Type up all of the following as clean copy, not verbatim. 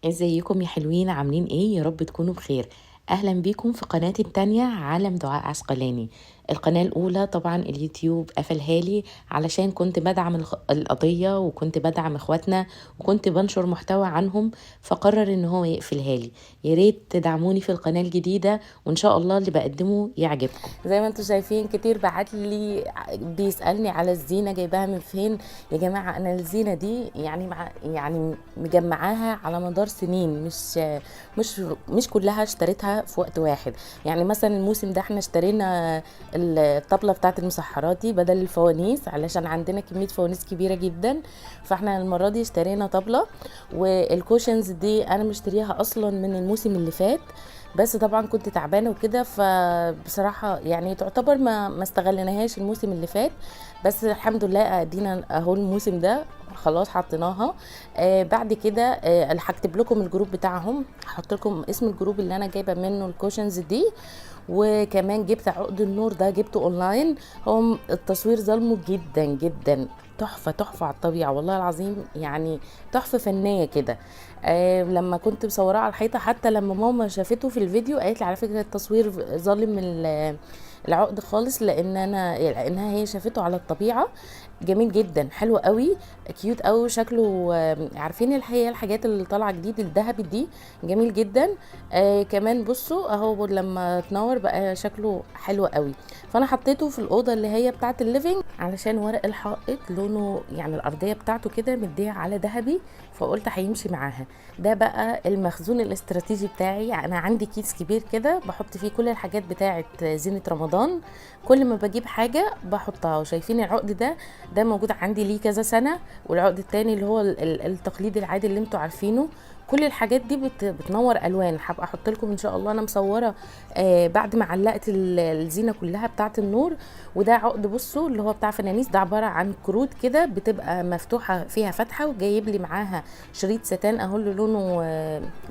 ازيكم يا حلوين؟ عاملين ايه؟ يا رب تكونوا بخير. اهلا بيكم في قناتي التانية عالم دعاء عسقلاني. القناة الاولى طبعا اليوتيوب قفلها لي علشان كنت بدعم القضية، وكنت بدعم اخواتنا، وكنت بنشر محتوى عنهم، فقرر ان هو يقفلها لي. يا ريت تدعموني في القناة الجديدة، وان شاء الله اللي بقدمه يعجبكم. زي ما انتم شايفين كتير بعت لي بيسألني على الزينة جايباها من فين. يا جماعة أنا الزينة دي يعني مجمعاها على مدار سنين، مش مش كلها اشتريتها في وقت واحد. يعني مثلا الموسم ده احنا اشترينا الطبلة بتاعت المسحرات دي بدل الفوانيس، علشان عندنا كمية فوانيس كبيرة جدا، فاحنا المرة دي اشترينا طبلة. والكوشنز دي انا مشتريها اصلا من الموسم اللي فات، بس طبعا كنت تعبانه وكده، فبصراحه يعني تعتبر ما استغلناهاش الموسم اللي فات. بس الحمد لله ادينا اهو الموسم ده خلاص حطيناها. بعد كده هكتب لكم الجروب بتاعهم، هحط لكم اسم الجروب اللي انا جايبه منه الكوشنز دي. وكمان جبت عقد النور ده، جبته اونلاين. هو التصوير ظلمه جدا جدا، تحفه تحفه على الطبيعه والله العظيم، يعني تحفه فنيه كده. لما كنت مصوراه على الحيطه، حتى لما ماما شافته في الفيديو قالت لي على فكره التصوير ظالم العقد خالص، لانها هي شافته على الطبيعه. جميل جدا، حلو قوي، كيوت قوي شكله. عارفين الحقيقه الحاجات اللي طالعه جديد الذهبي دي، جميل جدا. كمان بصوا اهو لما تنور بقى شكله حلو قوي. فانا حطيته في الاوضه اللي هي بتاعه الليفينج، علشان ورق الحائط لونه يعني الارضيه بتاعته كده مديه على ذهبي، فقلت هيمشي معاها. ده بقى المخزون الاستراتيجي بتاعي. انا عندي كيس كبير كده بحط فيه كل الحاجات بتاعه زينه رمضان، كل ما بجيب حاجه بحطها. وشايفين العقد ده موجود عندي ليه كذا سنه، والعقد التاني اللي هو التقليدي العادي اللي انتوا عارفينه. كل الحاجات دي بتنور الوان. هبقى احط لكم ان شاء الله، انا مصوره بعد ما علقت الزينه كلها بتاعه النور. وده عقد بصوا اللي هو بتاع فنانيس، ده عباره عن كروت كده بتبقى مفتوحه فيها فتحه، وجايب لي معاها شريط ستان اهو اللي لونه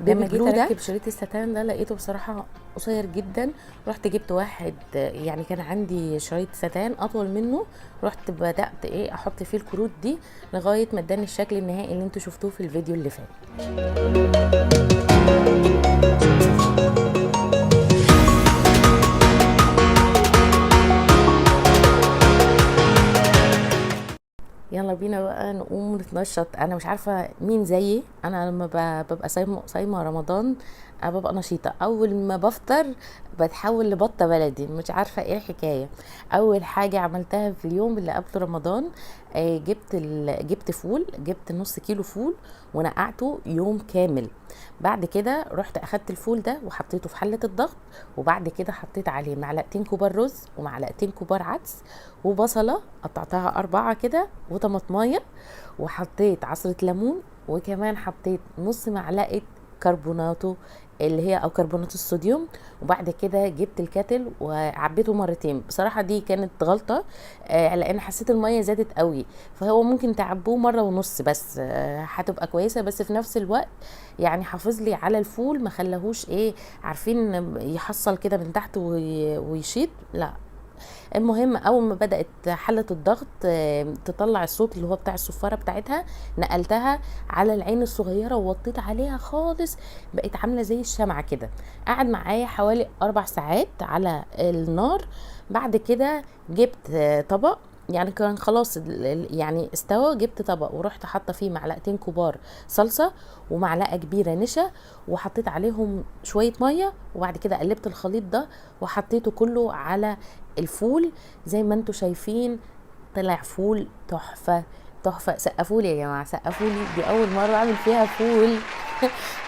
بيبي بلو. ده اركب شريط الستان ده لقيته بصراحه قصير جدا، رحت جبت واحد يعني كان عندي شريط ستان اطول منه، رحت بدات احط فيه الكروت دي لغايه ما اداني الشكل النهائي اللي انتوا شفتوه في الفيديو اللي فات. يلا بينا بقى نقوم نتنشط. انا مش عارفه مين زيي، انا لما ببقى صايمه رمضان أنا ببقى نشيطه. اول ما بفطر بتحول لبطه بلدي، مش عارفه ايه الحكايه. اول حاجه عملتها في اليوم اللي قبل رمضان جبت فول، جبت نص كيلو فول ونقعته يوم كامل. بعد كده رحت اخدت الفول ده وحطيته في حله الضغط، وبعد كده حطيت عليه معلقتين كبار رز ومعلقتين كبار عدس، وبصله قطعتها 4 كده، وطماطمايه، وحطيت عصره ليمون، وكمان حطيت نص معلقه كربوناتو اللي هي او كربونات الصوديوم. وبعد كده جبت الكاتل وعبيته مرتين. بصراحه دي كانت غلطه، لان حسيت الميه زادت قوي، فهو ممكن تعبوه مره ونص بس، هتبقى كويسه. بس في نفس الوقت يعني حافظ لي على الفول، ما خلاهوش عارفين يحصل كده من تحت ويشيط، لا. المهم اول ما بدات حله الضغط تطلع الصوت اللي هو بتاع الصفاره بتاعتها، نقلتها على العين الصغيره ووطيت عليها خالص، بقت عامله زي الشمعه كده. قعد معايا حوالي 4 ساعات على النار. بعد كده جبت طبق، يعني كان خلاص يعني استوى. جبت طبق ورحت حاطه فيه معلقتين كبار صلصه ومعلقه كبيره نشا، وحطيت عليهم شويه ميه، وبعد كده قلبت الخليط ده وحطيته كله على الفول. زي ما انتوا شايفين طلع فول تحفه تحفه. سقفولي يا جماعه، سقفولي، دي اول مره اعمل فيها فول.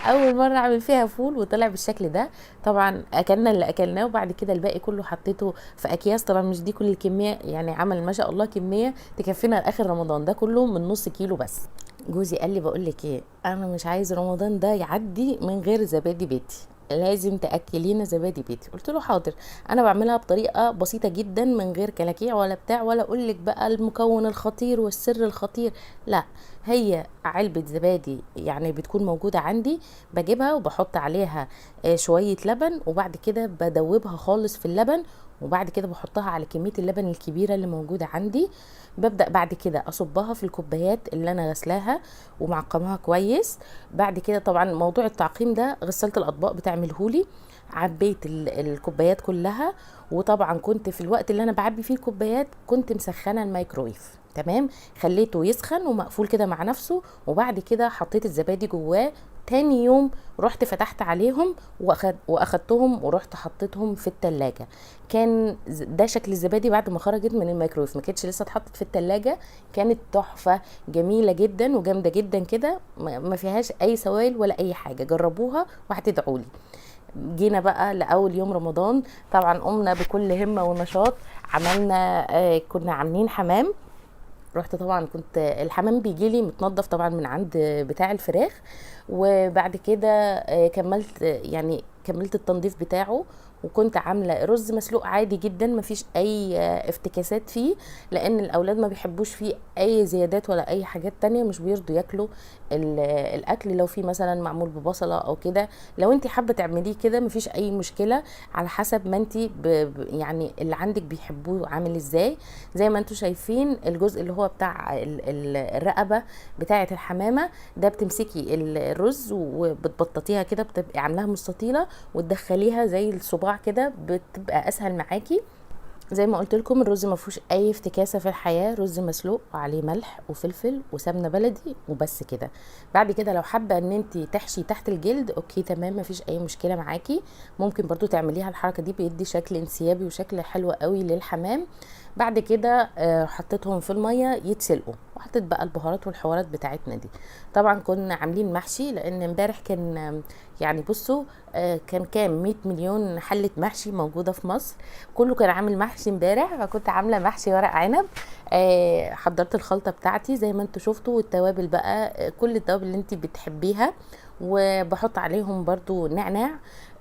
اول مره اعمل فيها فول وطلع بالشكل ده. طبعا اكلنا اللي اكلناه، وبعد كده الباقي كله حطيته في اكياس. طبعا مش دي كل الكميه، يعني عمل ما شاء الله كميه تكفينا لاخر رمضان، ده كله من نص كيلو بس. جوزي قال لي بقول لك ايه، انا مش عايز رمضان ده يعدي من غير زبادي بيتي، لازم تاكلينا زبادي بيتي. قلت له حاضر. انا بعملها بطريقه بسيطه جدا من غير كلاكيع ولا بتاع، ولا اقول لك بقى المكون الخطير والسر الخطير، لا. هي علبة زبادي يعني بتكون موجودة عندي، بجيبها وبحط عليها شوية لبن، وبعد كده بدوبها خالص في اللبن، وبعد كده بحطها على كمية اللبن الكبيرة اللي موجودة عندي. ببدأ بعد كده أصبها في الكوبايات اللي أنا غسلاها ومعقمها كويس. بعد كده طبعا موضوع التعقيم ده غسالة الأطباق بتعملهولي. عبيت الكوبايات كلها، وطبعا كنت في الوقت اللي انا بعبي فيه الكوبايات كنت مسخنه الميكرويف، تمام، خليته يسخن ومقفول كده مع نفسه، وبعد كده حطيت الزبادي جواه. تاني يوم رحت فتحت عليهم واخدتهم ورحت حطيتهم في التلاجة. كان ده شكل الزبادي بعد ما خرجت من الميكرويف، ما كانتش لسه اتحطت في التلاجة. كانت تحفة جميلة جدا وجامدة جدا كده، ما فيهاش اي سوائل ولا اي حاجة. جربوها وهتدعولي. جينا بقى لأول يوم رمضان، طبعا قمنا بكل همة ونشاط. عملنا كنا عاملين حمام. رحت طبعا، كنت الحمام بيجيلي متنضف طبعا من عند بتاع الفراخ، وبعد كده كملت يعني كملت التنظيف بتاعه. وكنت عامله رز مسلوق عادي جدا، مفيش اي افتكاسات فيه، لان الاولاد ما بيحبوش فيه اي زيادات ولا اي حاجات تانية، مش بيرضوا ياكلوا الاكل لو فيه مثلا معمول ببصله او كده. لو انت حابه تعمليه كده مفيش اي مشكله، على حسب ما انت يعني اللي عندك بيحبوه عامل ازاي. زي ما انتم شايفين الجزء اللي هو بتاع الرقبه بتاعه الحمامه ده، بتمسكي الرز وبتبططيها كده، بتبقي عاملاها مستطيله وتدخليها زي الصباع كده، بتبقى اسهل معاكي. زي ما قلت لكم الرز ما فيهوش اي افتكاسه في الحياه، رز مسلوق وعليه ملح وفلفل وسمنه بلدي وبس كده. بعد كده لو حابه ان انت تحشي تحت الجلد، اوكي تمام، ما فيش اي مشكله معاكي. ممكن برضو تعمليها الحركه دي، بيدي شكل انسيابي وشكل حلو قوي للحمام. بعد كده حطيتهم في الميه يتسلقوا، وحطيت بقى البهارات والحوارات بتاعتنا دي. طبعا كنا عاملين محشي، لان امبارح كان يعني بصوا كان كام 100 مليون حله محشي موجوده في مصر. كله كان عامل محشي امبارح، فكنت عامله محشي ورق عنب. حضرت الخلطه بتاعتي زي ما انتوا شفتوا، والتوابل بقى كل التوابل اللي انت بتحبيها، وبحط عليهم برضو نعناع.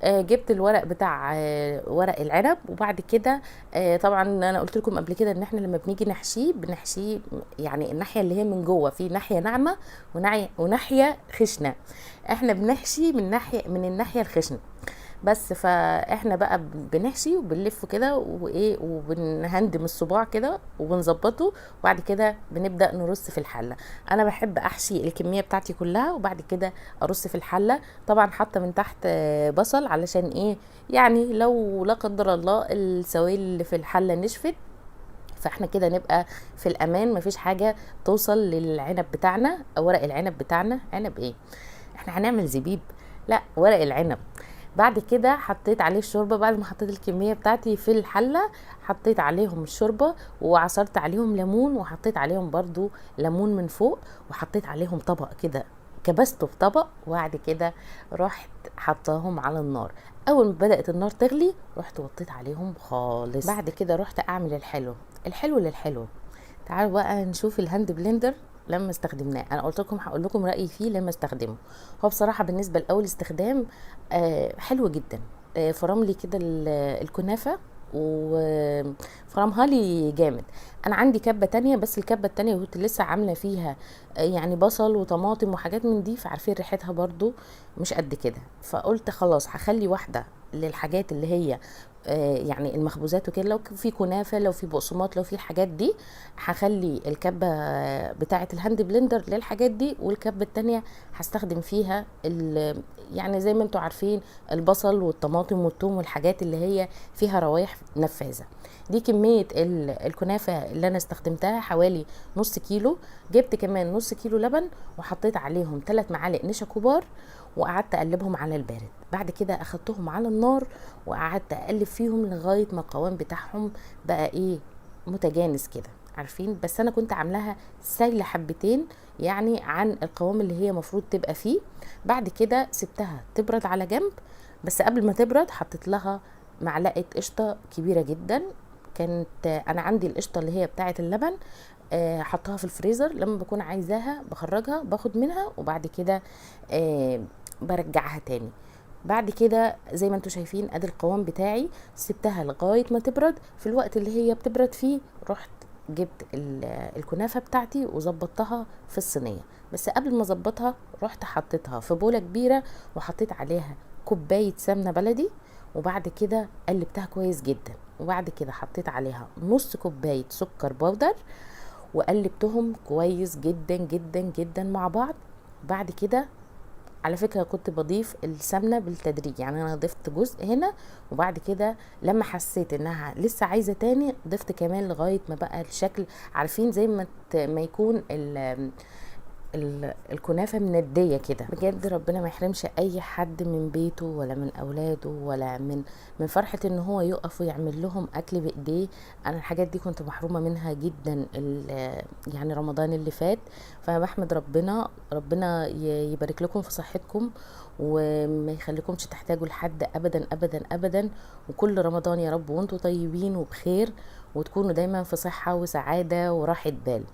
جبت الورق بتاع ورق العنب، وبعد كده طبعا انا قلت لكم قبل كده ان احنا لما بنيجي بنحشيه يعني الناحيه اللي هي من جوه، في ناحيه ناعمه وناحيه خشنه. احنا بنحشي من الناحيه الخشنه بس. فاحنا بقى بنحشي وبنلفه كده وايه، وبنهندم الصباع كده وبنظبطه، وبعد كده بنبدا نرص في الحله. انا بحب احشي الكميه بتاعتي كلها وبعد كده ارص في الحله. طبعا حاطه من تحت بصل، علشان ايه؟ يعني لو لا قدر الله السوائل اللي في الحله نشفت، فاحنا كده نبقى في الامان، مفيش حاجه توصل للعنب بتاعنا او ورق العنب بتاعنا. عنب ايه؟ احنا هنعمل زبيب؟ لا، ورق العنب. بعد كده حطيت عليه الشوربه، بعد ما حطيت الكميه بتاعتي في الحله حطيت عليهم الشوربه، وعصرت عليهم ليمون، وحطيت عليهم برضو ليمون من فوق، وحطيت عليهم طبق كده، كبسته في طبق، وبعد كده رحت حطاهم على النار. اول ما بدات النار تغلي رحت وطيت عليهم خالص. بعد كده رحت اعمل الحلو للحلو. تعالوا بقى نشوف الهاند بلندر لما استخدمناه. انا قلت لكم هقول لكم رايي فيه لما استخدمه. هو بصراحه بالنسبه لاول استخدام حلو جدا. فرم لي كده الكنافه وفرمها لي جامد. انا عندي كبه تانية، بس الكبه التانية كنت لسه عامله فيها يعني بصل وطماطم وحاجات من دي، فعارفين ريحتها برضو مش قد كده. فقلت خلاص هخلي واحده للحاجات اللي هي يعني المخبوزات وكده، لو في كنافه، لو في بقسماط، لو في الحاجات دي، هخلي الكبه بتاعه الهاند بلندر للحاجات دي، والكبه التانية هستخدم فيها يعني زي ما انتوا عارفين البصل والطماطم والثوم والحاجات اللي هي فيها روايح نفاذه. دي كميه الكنافه اللي انا استخدمتها حوالي نص كيلو. جبت كمان نص كيلو لبن، وحطيت عليهم 3 معالق نشا كبار، وقعدت اقلبهم على البارد. بعد كده اخدتهم على النار وقعدت اقلب فيهم لغايه ما القوام بتاعهم بقى ايه، متجانس كده، عارفين. بس انا كنت عاملاها سايله حبتين يعني عن القوام اللي هي مفروض تبقى فيه. بعد كده سبتها تبرد على جنب، بس قبل ما تبرد حطيت لها معلقه قشطه كبيره جدا. كانت انا عندي القشطه اللي هي بتاعه اللبن، حطها في الفريزر، لما بكون عايزاها بخرجها باخد منها، وبعد كده برجعها تاني. بعد كده زي ما انتوا شايفين ادي القوام بتاعي. سبتها لغايه ما تبرد. في الوقت اللي هي بتبرد فيه رحت جبت الكنافه بتاعتي وظبطتها في الصينيه. بس قبل ما اظبطها رحت حطيتها في بوله كبيره وحطيت عليها كوبايه سمنه بلدي، وبعد كده قلبتها كويس جدا، وبعد كده حطيت عليها نص كوبايه سكر بودر وقلبتهم كويس جدا جدا جدا مع بعض. بعد كده على فكرة كنت بضيف السمنة بالتدريج، يعني انا ضفت جزء هنا، وبعد كده لما حسيت انها لسه عايزة تاني ضفت كمان لغاية ما بقى الشكل، عارفين زي ما يكون الكنافة مندية كده. بجد ربنا ما يحرمش اي حد من بيته ولا من اولاده ولا من فرحة ان هو يقف ويعمل لهم اكل بايديه. انا الحاجات دي كنت محرومة منها جدا يعني رمضان اللي فات. فانا بحمد ربنا يبارك لكم في صحتكم وما يخليكمش تحتاجوا لحد ابدا ابدا ابدا. وكل رمضان يا رب وانتم طيبين وبخير، وتكونوا دايما في صحة وسعادة وراحة بال.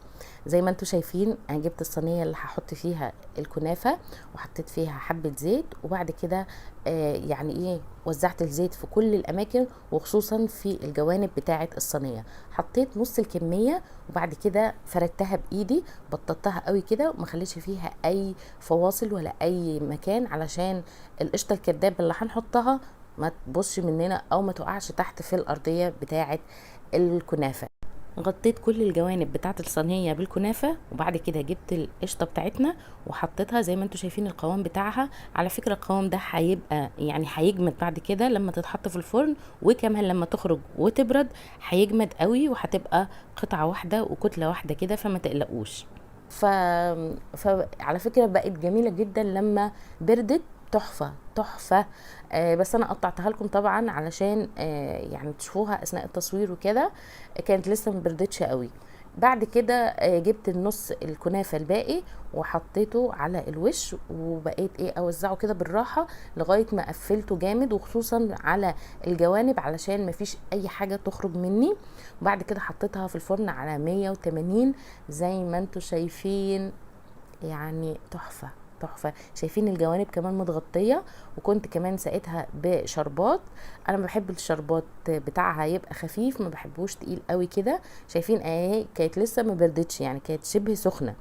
زي ما انتم شايفين انا جبت الصينيه اللي هحط فيها الكنافه وحطيت فيها حبه زيت، وبعد كده يعني ايه وزعت الزيت في كل الاماكن وخصوصا في الجوانب بتاعه الصينيه. حطيت نص الكميه وبعد كده فردتها بايدي، بططتها قوي كده وما خليش فيها اي فواصل ولا اي مكان علشان القشطه الكدابه اللي هنحطها ما تبصش مننا او ما تقعش تحت في الارضيه بتاعه الكنافه. غطيت كل الجوانب بتاعه الصينيه بالكنافه، وبعد كده جبت القشطه بتاعتنا وحطيتها زي ما انتم شايفين القوام بتاعها. على فكره القوام ده هيبقى يعني هيجمد بعد كده لما تتحط في الفرن، وكمان لما تخرج وتبرد هيجمد قوي وهتبقى قطعه واحده وكتله واحده كده، فما تقلقوش. ف... فعلى فكره بقت جميله جدا لما بردت، تحفه تحفه. بس انا قطعتها لكم طبعا علشان يعني تشوفوها اثناء التصوير وكده، كانت لسه مبردتش قوي. بعد كده جبت النص الكنافه الباقي وحطيته على الوش، وبقيت ايه اوزعه كده بالراحه لغايه ما قفلته جامد، وخصوصا على الجوانب علشان مفيش اي حاجه تخرج مني. وبعد كده حطيتها في الفرن على 180 زي ما انتم شايفين، يعني تحفه تحفه. شايفين الجوانب كمان متغطيه، وكنت كمان سقيتها بشربات. انا بحب الشربات بتاعها يبقى خفيف، ما بحبوش تقيل قوي كده. شايفين اهي كانت لسه ما بردتش، يعني كانت شبه سخنه.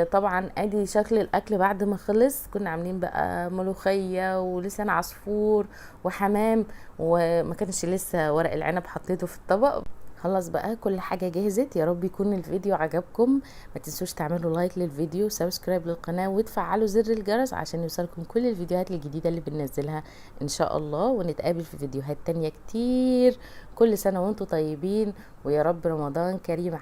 طبعا ادي شكل الاكل بعد ما خلص. كنا عاملين بقى ملوخيه ولسان عصفور وحمام، وما كانش لسه ورق العنب حطيته في الطبق. خلاص بقى كل حاجة جهزت. يا رب يكون الفيديو عجبكم، ما تنسوش تعملوا لايك للفيديو، سبسكرايب للقناة، وتفعلوا زر الجرس عشان يوصلكم كل الفيديوهات الجديدة اللي بننزلها ان شاء الله. ونتقابل في فيديوهات تانية كتير. كل سنة وانتم طيبين، ويا رب رمضان كريم.